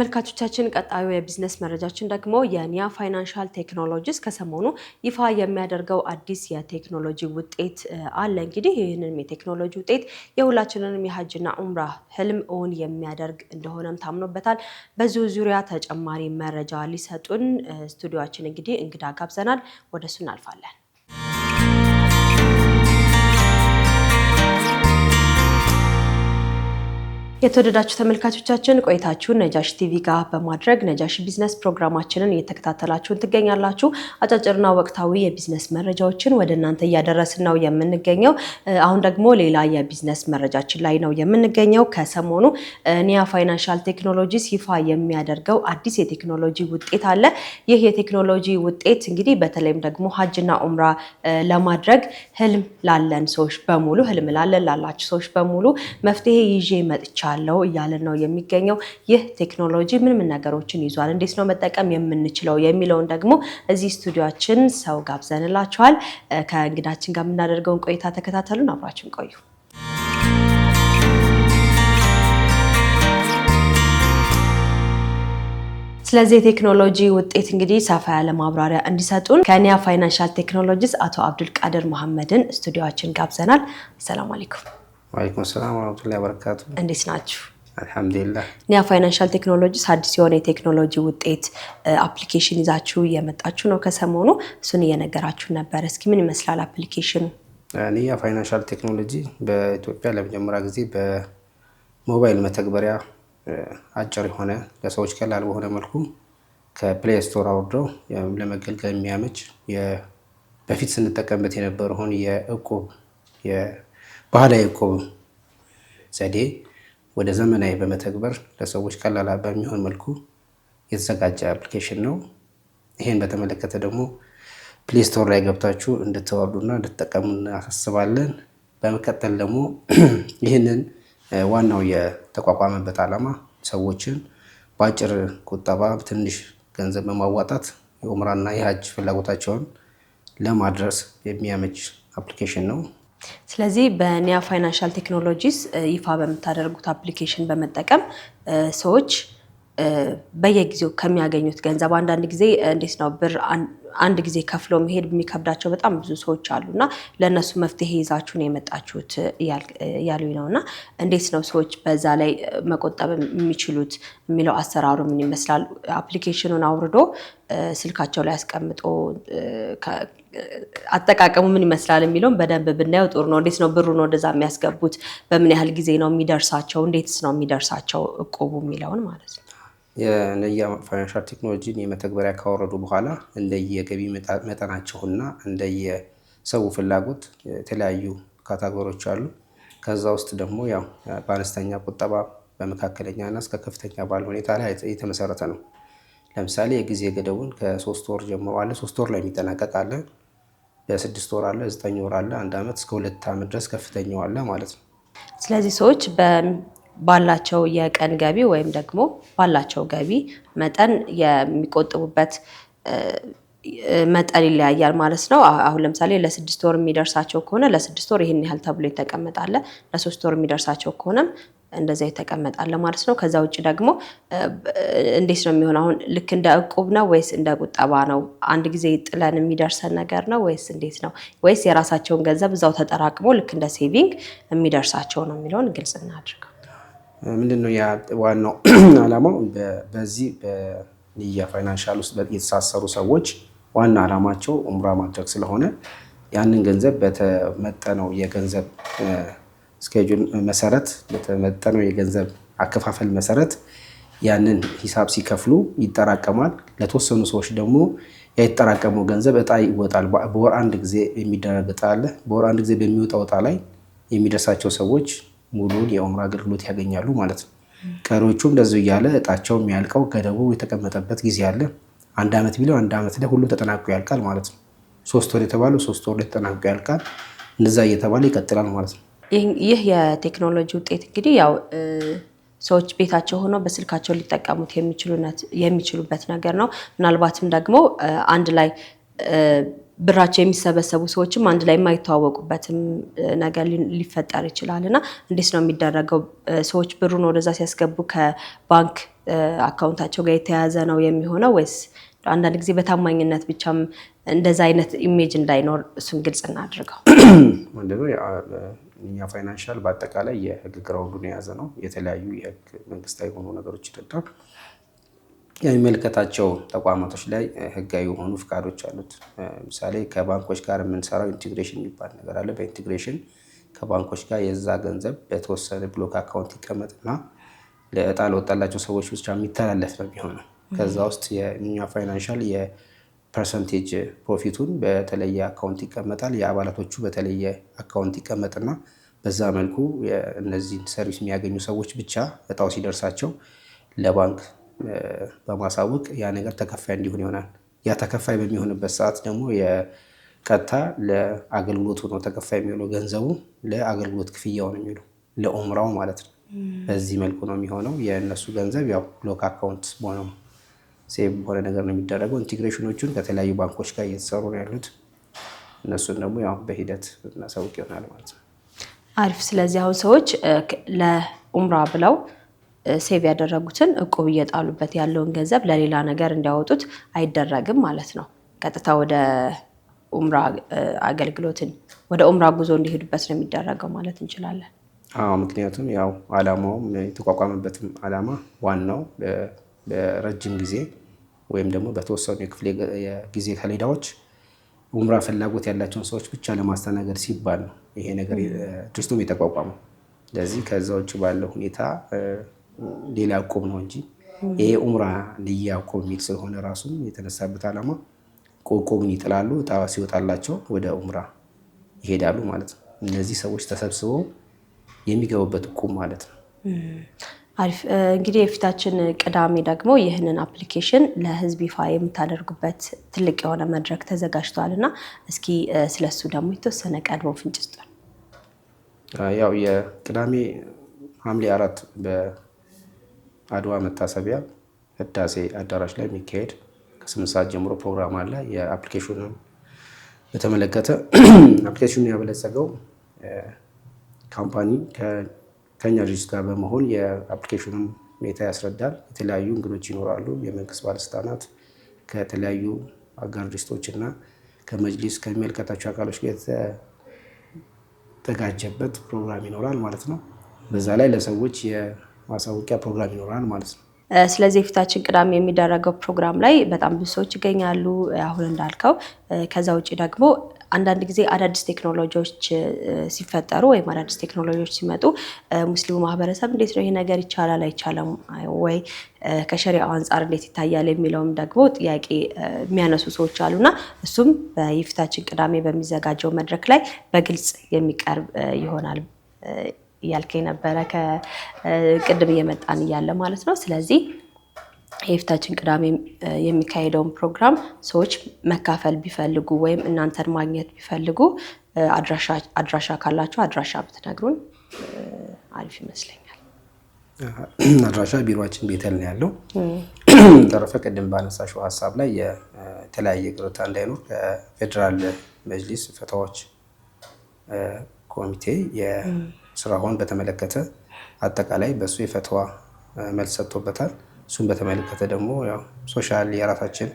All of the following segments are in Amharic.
ተመልካቾቻችን ቀጣዩ የቢዝነስ መረጃችን ደግሞ የኒያ ፋይናንሻል ቴክኖሎጂስ ከሰሞኑ ይፋ የሚያደርገው አዲስ የቴክኖሎጂ ውጤት አለ። እንግዲህ ይህንን የቴክኖሎጂ ውጤት የሁላችንንም የሐጅና ዑምራ ህልም እውን የሚያደርግ እንደሆነም ታምኖበታል። በዚሁ ዙሪያ ተጨማሪ መረጃ ሊሰጡን ስቱዲዮአችን እንግዲህ እንግዳ ጋብዘናል። ወደሱ እናልፋለን። የተወደዳችሁ ተመልካቾቻችን ቆይታችሁን ነጃሺ ቲቪ ጋር በማድረግ ነጃሺ ቢዝነስ ፕሮግራማችንን እየተከታተላችሁን ትገኛላችሁ። አጫጭርና ወቅታዊ የቢዝነስ መረጃዎችን ወደ እናንተ እያደረስን ነው የምንገኘው። አሁን ደግሞ ሌላ የቢዝነስ መረጃችን ላይ ነው የምንገኘው። ከሰሞኑ ኒያ ፋይናንሻል ቴክኖሎጂስ ይፋ የሚያደርገው አዲስ የቴክኖሎጂ ውጤት አለ። ይህ የቴክኖሎጂ ውጤት እንግዲህ በተለይም ደግሞ ሐጅና ዑምራ ለማድረግ ህልም ላላችሁ ሰዎች በሙሉ መፍትሄ ይዤ መጥቻለሁ እያለን ነው የሚገኘው። ይህ ቴክኖሎጂ ምን ነገሮችን ይዟል፣ እንዴት ነው መጠቀም የምንችለው የሚለውን ደግሞ እዚህ ስቱዲዮአችን ሰው ጋብዘንላችኋል። ከእንግዳችን ጋር የምናደርገውን ቆይታ ተከታተሉን፣ አብራችን ቆዩ። ስለዚህ የቴክኖሎጂ ውጤት እንግዲህ ሰፋ ያለ ማብራሪያ እንዲሰጡን ከኒያ ፋይናንሻል ቴክኖሎጂስ አቶ አብዱል ቃድር መሐመድን ስቱዲዮአችን ጋብዘናል። ሰላም አለይኩም። ወአለይኩም ሰላም ወራህመቱላሂ ወበረካቱ። እንዴት ናችሁ? አልሐምዱሊላህ። ኒያ ፋይናንሻል ቴክኖሎጂስ አዲስ የሆነ የቴክኖሎጂ ውጤት አፕሊኬሽን ይዛችሁ እየመጣችሁ ነው ከሰሞኑ። እሱን እየነገራችሁ ነበር። እስኪ ምን ይመስላል አፕሊኬሽኑ? ኒያ ፋይናንሻል ቴክኖሎጂ በኢትዮጵያ ለመጀመሪያ ጊዜ በሞባይል መተግበሪያ አጭር የሆነ ለሰዎች ቀላል በሆነ መልኩ ከፕሌይ ስቶር አውርደው ለመገልገል የሚያመች በፊት ስንጠቀምበት የነበረውን ባህላዊ እቁብ ዘዴ ወደ ዘመናዊ በመተግበር ለሰዎች ቀላል በሚሆን መልኩ የተዘጋጀ አፕሊኬሽን ነው። ይሄን በተመለከተ ደግሞ ፕሌይ ስቶር ላይ ገብታችሁ እንድትወርዱና እንድትጠቀሙ እናሳስባለን። በመቀጠል ደግሞ ይህንን ዋናው የተቋቋመበት ዓላማ ሰዎችን በአጭር ቁጠባ ትንሽ ገንዘብ በማዋጣት የዑምራና የሐጅ ፍላጎታቸውን ለማድረስ የሚያመች አፕሊኬሽን ነው። ስለዚህ በኒያ ፋይናንሻል ቴክኖሎጂስ ይፋ በምታደርጉት አፕሊኬሽን በመጠቀም ሰዎች በየጊዜው ከሚያገኙት ገንዘብ አንዳንድ ጊዜ እንዴት ነው ብር አንድ ጊዜ ከፍሎ መሄድ የሚከብዳቸው በጣም ብዙ ሰዎች አሉና ለነሱ መፍትሄ ይዛችሁ ነው የመጣችሁት ያሉኝ ነውና እንዴት ነው ሰዎች በዛ ላይ መቆጠብ የሚችሉት የሚለው አሰራሩ ምን ይመስላል? አፕሊኬሽኑን አውርዶ ስልካቸው ላይ አስቀምጦ አጠቃቀሙ ምን ይመስላል የሚለውን በደንብ ብናየው ጥሩ ነው። እንዴት ነው ብሩን ወደዛ የሚያስገቡት? በምን ያህል ጊዜ ነው የሚደርሳቸው? እንዴትስ ነው የሚደርሳቸው እቁቡ የሚለውን ማለት ነው። የኒያ ፋይናንሻል ቴክኖሎጂን የመተግበሪያ ካወረዱ በኋላ እንደየገቢ መጠናቸውና እንደየሰው ፍላጎት የተለያዩ ካታጎሪዎች አሉ። ከዛ ውስጥ ደግሞ ያው በአነስተኛ ቁጠባ በመካከለኛና እስከ ከፍተኛ ባለ ሁኔታ ላይ የተመሰረተ ነው። ለምሳሌ የጊዜ ገደቡን ከ3 ወር ጀምሮ አለ። 3 ወር ላይ የሚጠናቀቅ አለ፣ በ6 ወር አለ፣ 9 ወር አለ፣ 1 ዓመት እስከ 2 ዓመት ድረስ ከፍተኛው አለ ማለት ነው። ስለዚህ ሰዎች ባላቸው የቀን ገቢ ወይም ደግሞ ባላቸው ገቢ መጠን የሚቆጥቡበት መጠን ይለያያል ማለት ነው። አሁን ለምሳሌ ለ6 ወር የሚደርሳቸው ከሆነ ለ6 ወር ይሄን ያህል ተብሎ ይተቀመጣል። ለ3 ወር የሚደርሳቸው ከሆነም እንደዛ ይተቀመጣል ማለት ነው። ከዛ ውጭ ደግሞ እንዴት ነው የሚሆነው? አሁን ልክ እንደ እቁብ ነው ወይስ እንደ ቁጠባ ነው? አንድ ጊዜ ጥለን የሚደርሰን ነገር ነው ወይስ እንዴት ነው? ወይስ የራሳቸውን ገንዘብ እዛው ተጠራቅሞ ልክ እንደ ሴቪንግ የሚደርሳቸው ነው የሚለውን ግልጽ እናድርገው። ምንድነው ዋናው ዓላማው? በዚህ በኒያ ፋይናንሻል ውስጥ የተሳሰሩ ሰዎች ዋና ዓላማቸው ዑምራ ማድረግ ስለሆነ ያንን ገንዘብ በተመጠነው የገንዘብ ስኬጁል መሰረት በተመጠነው የገንዘብ አከፋፈል መሰረት ያንን ሂሳብ ሲከፍሉ ይጠራቀማል። ለተወሰኑ ሰዎች ደግሞ የተጠራቀመው ገንዘብ እጣ ይወጣል። በወር አንድ ጊዜ የሚደረግ እጣ አለ። በወር አንድ ጊዜ በሚወጣው እጣ ላይ የሚደርሳቸው ሰዎች ሙሉን የዑምራ አገልግሎት ያገኛሉ ማለት ነው። ቀሪዎቹም እንደዚሁ እያለ እጣቸው የሚያልቀው ገደቡ የተቀመጠበት ጊዜ አለ። 1 ዓመት ቢለው 1 ዓመት ላይ ሁሉም ተጠናቅቆ ያልቃል ማለት ነው። 3 ወር የተባለው 3 ወር ላይ ተጠናቅቆ ያልቃል። እንደዛ እየተባለ ይቀጥላል ማለት ነው። ይህ የቴክኖሎጂ ውጤት እንግዲህ ያው ሰዎች ቤታቸው ሆነው በስልካቸው ሊጠቀሙት የሚችሉበት ነገር ነው። ምናልባትም ደግሞ አንድ ላይ ብራቸው የሚሰበሰቡ ሰዎችም አንድ ላይ የማይተዋወቁበትም ነገር ሊፈጠር ይችላል እና እንዴት ነው የሚደረገው? ሰዎች ብሩን ወደዛ ሲያስገቡ ከባንክ አካውንታቸው ጋር የተያያዘ ነው የሚሆነው ወይስ አንዳንድ ጊዜ በታማኝነት ብቻም እንደዛ አይነት ኢሜጅ እንዳይኖር እሱን ግልጽ እናድርገው። ምንድነው እኛ ፋይናንሻል በአጠቃላይ የህግ ግራውንዱን የያዘ ነው። የተለያዩ የህግ መንግስታዊ የሆኑ ነገሮች ይደርዳል። የሚመለከታቸው ተቋማቶች ላይ ህጋዊ የሆኑ ፍቃዶች አሉት። ለምሳሌ ከባንኮች ጋር የምንሰራው ኢንቴግሬሽን የሚባል ነገር አለ። በኢንቴግሬሽን ከባንኮች ጋር የዛ ገንዘብ በተወሰነ ብሎክ አካውንት ይቀመጥና ለእጣ ለወጣላቸው ሰዎች ብቻ የሚተላለፍ ነው የሚሆነው። ከዛ ውስጥ የእኛ ፋይናንሻል የፐርሰንቴጅ ፕሮፊቱን በተለየ አካውንት ይቀመጣል። የአባላቶቹ በተለየ አካውንት ይቀመጥና በዛ መልኩ እነዚህን ሰርቪስ የሚያገኙ ሰዎች ብቻ እጣው ሲደርሳቸው ለባንክ በማሳወቅ ያ ነገር ተከፋይ እንዲሆን ይሆናል። ያ ተከፋይ በሚሆንበት ሰዓት ደግሞ የቀጥታ ለአገልግሎቱ ነው ተከፋይ የሚሆነው። ገንዘቡ ለአገልግሎት ክፍያው ነው የሚውለው ለኡምራው ማለት ነው። በዚህ መልኩ ነው የሚሆነው። የእነሱ ገንዘብ ያው ብሎክ አካውንት ሆነው ሴቭ በሆነ ነገር ነው የሚደረገው። ኢንቴግሬሽኖቹን ከተለያዩ ባንኮች ጋር እየተሰሩ ነው ያሉት። እነሱን ደግሞ ያው በሂደት እናሳውቅ ይሆናል ማለት ነው። አሪፍ። ስለዚህ አሁን ሰዎች ለኡምራ ብለው ሴቭ ያደረጉትን እቁብ እየጣሉበት ያለውን ገንዘብ ለሌላ ነገር እንዲያወጡት አይደረግም ማለት ነው። ቀጥታ ወደ ኡምራ አገልግሎትን ወደ ኡምራ ጉዞ እንዲሄዱበት ነው የሚደረገው ማለት እንችላለን። ምክንያቱም ያው አላማውም የተቋቋመበትም አላማ ዋናው በረጅም ጊዜ ወይም ደግሞ በተወሰኑ የጊዜ ሰሌዳዎች ኡምራ ፍላጎት ያላቸውን ሰዎች ብቻ ለማስተናገድ ሲባል ነው ይሄ ነገር ድርጅቱም የተቋቋመው። ስለዚህ ከዛ ውጭ ባለው ሁኔታ ሌላ እቁብ ነው እንጂ ይሄ ኡምራ ንያ እቁብ የሚል ስለሆነ ራሱም የተነሳበት አላማ እቁብን ይጥላሉ። እጣ ሲወጣላቸው ወደ ኡምራ ይሄዳሉ ማለት ነው። እነዚህ ሰዎች ተሰብስበው የሚገቡበት እቁብ ማለት ነው። አሪፍ። እንግዲህ የፊታችን ቅዳሜ ደግሞ ይህንን አፕሊኬሽን ለህዝብ ይፋ የምታደርጉበት ትልቅ የሆነ መድረክ ተዘጋጅቷል እና እስኪ ስለሱ ደግሞ የተወሰነ ቀድሞ ፍንጭ ስጡን። ያው የቅዳሜ ሐምሌ 4 በአድዋ መታሰቢያ ህዳሴ አዳራሽ ላይ የሚካሄድ ከ8 ሰዓት ጀምሮ ፕሮግራም አለ። የአፕሊኬሽኑን በተመለከተ አፕሊኬሽኑ ያበለጸገው ካምፓኒ ከኛ ድርጅት ጋር በመሆን የአፕሊኬሽኑን ሁኔታ ያስረዳል። የተለያዩ እንግዶች ይኖራሉ። የመንግስት ባለስልጣናት ከተለያዩ አጋር ድርጅቶች እና ከመጅሊስ ከሚመለከታቸው አካሎች ጋር የተዘጋጀበት ፕሮግራም ይኖራል ማለት ነው። በዛ ላይ ለሰዎች የማሳወቂያ ፕሮግራም ይኖራል ማለት ነው። ስለዚህ የፊታችን ቅዳሜ የሚደረገው ፕሮግራም ላይ በጣም ብዙ ሰዎች ይገኛሉ አሁን እንዳልከው። ከዛ ውጭ ደግሞ አንዳንድ ጊዜ አዳዲስ ቴክኖሎጂዎች ሲፈጠሩ ወይም አዳዲስ ቴክኖሎጂዎች ሲመጡ ሙስሊሙ ማህበረሰብ እንዴት ነው ይሄ ነገር ይቻላል አይቻልም ወይ ከሸሪዓው አንጻር እንዴት ይታያል የሚለውም ደግሞ ጥያቄ የሚያነሱ ሰዎች አሉና እሱም በየፊታችን ቅዳሜ በሚዘጋጀው መድረክ ላይ በግልጽ የሚቀርብ ይሆናል እያልከኝ ነበረ ከቅድም እየመጣን እያለ ማለት ነው። ስለዚህ የፊታችን ቅዳሜ የሚካሄደውን ፕሮግራም ሰዎች መካፈል ቢፈልጉ ወይም እናንተን ማግኘት ቢፈልጉ አድራሻ ካላችሁ አድራሻ ብትነግሩን አሪፍ ይመስለኛል። አድራሻ ቢሮአችን ቤተል ነው ያለው። ተረፈ ቅድም ባነሳሽው ሀሳብ ላይ የተለያየ ግርታ እንዳይኖር ከፌዴራል መጅሊስ ፈታዎች ኮሚቴ የስራውን በተመለከተ አጠቃላይ በሱ የፈትዋ መልስ ሰጥቶበታል። እሱን በተመለከተ ደግሞ ያው የራሳችን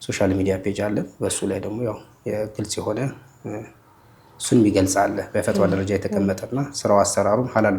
ሶሻል ሚዲያ ፔጅ አለ። በሱ ላይ ደግሞ ያው የግልጽ የሆነ እሱን የሚገልጽ አለ። በፈትዋ ደረጃ የተቀመጠና ስራው አሰራሩም ሀላል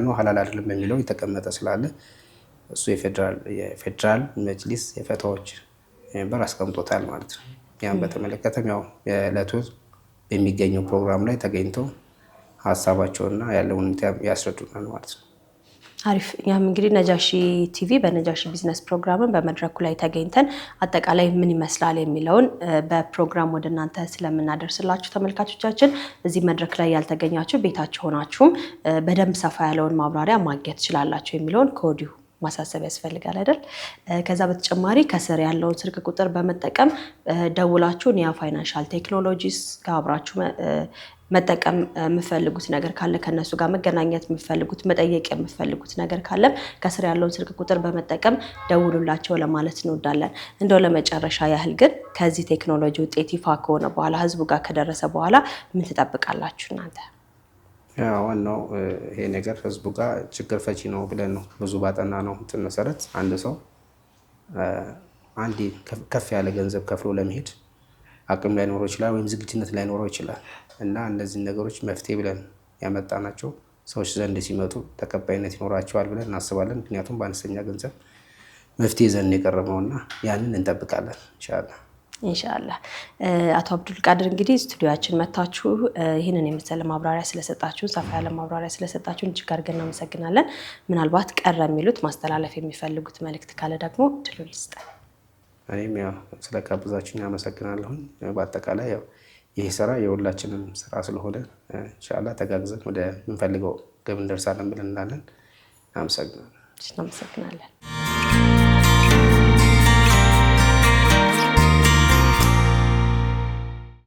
ነው ሀላል አይደለም የሚለው የተቀመጠ ስላለ እሱ የፌዴራል መጅሊስ የፈትዋዎች መንበር አስቀምጦታል ማለት ነው። ያን በተመለከተም ያው የዕለቱ በሚገኘው ፕሮግራም ላይ ተገኝተው ሀሳባቸውና ያለውን ያስረዱናል ማለት ነው። አሪፍ። እኛም እንግዲህ ነጃሺ ቲቪ በነጃሺ ቢዝነስ ፕሮግራምን በመድረኩ ላይ ተገኝተን አጠቃላይ ምን ይመስላል የሚለውን በፕሮግራም ወደ እናንተ ስለምናደርስላችሁ ተመልካቾቻችን እዚህ መድረክ ላይ ያልተገኛችሁ ቤታችሁ ሆናችሁም በደንብ ሰፋ ያለውን ማብራሪያ ማግኘት ትችላላችሁ የሚለውን ከወዲሁ ማሳሰብ ያስፈልጋል አይደል? ከዛ በተጨማሪ ከስር ያለውን ስልክ ቁጥር በመጠቀም ደውላችሁ ኒያ ፋይናንሻል ቴክኖሎጂስ ጋር አብራችሁ መጠቀም የምፈልጉት ነገር ካለ ከነሱ ጋር መገናኘት የምፈልጉት መጠየቅ የምፈልጉት ነገር ካለ ከስር ያለውን ስልክ ቁጥር በመጠቀም ደውሉላቸው ለማለት እንወዳለን። እንደው ለመጨረሻ ያህል ግን ከዚህ ቴክኖሎጂ ውጤት ይፋ ከሆነ በኋላ ህዝቡ ጋር ከደረሰ በኋላ ምን ትጠብቃላችሁ እናንተ? ዋናው ይሄ ነገር ህዝቡ ጋር ችግር ፈቺ ነው ብለን ነው ብዙ ባጠና ነው እንትን መሰረት አንድ ሰው አንዴ ከፍ ያለ ገንዘብ ከፍሎ ለመሄድ አቅም ላይኖረው ይችላል ወይም ዝግጁነት ላይኖረው ይችላል እና እነዚህን ነገሮች መፍትሄ ብለን ያመጣናቸው ሰዎች ዘንድ ሲመጡ ተቀባይነት ይኖራቸዋል ብለን እናስባለን። ምክንያቱም በአነስተኛ ገንዘብ መፍትሄ ዘንድ የቀረበውና ያንን እንጠብቃለን ኢንሻአላህ። ኢንሻአላህ አቶ አብዱል ቃድር እንግዲህ ስቱዲዮአችን መታችሁ ይህንን የመሰለ ማብራሪያ ስለሰጣችሁ ሰፋ ያለ ማብራሪያ ስለሰጣችሁ እጅግ አድርገን እናመሰግናለን። ምናልባት ቀረ የሚሉት ማስተላለፍ የሚፈልጉት መልእክት ካለ ደግሞ ድሉ ልስጥ። እኔም ያው ስለጋበዛችሁኝ አመሰግናለሁ። በአጠቃላይ ያው ይህ ስራ የሁላችንም ስራ ስለሆነ ኢንሻአላህ ተጋግዘን ወደ ምንፈልገው ግብ እንደርሳለን ብለን እናለን። አመሰግናለሁ። እናመሰግናለን።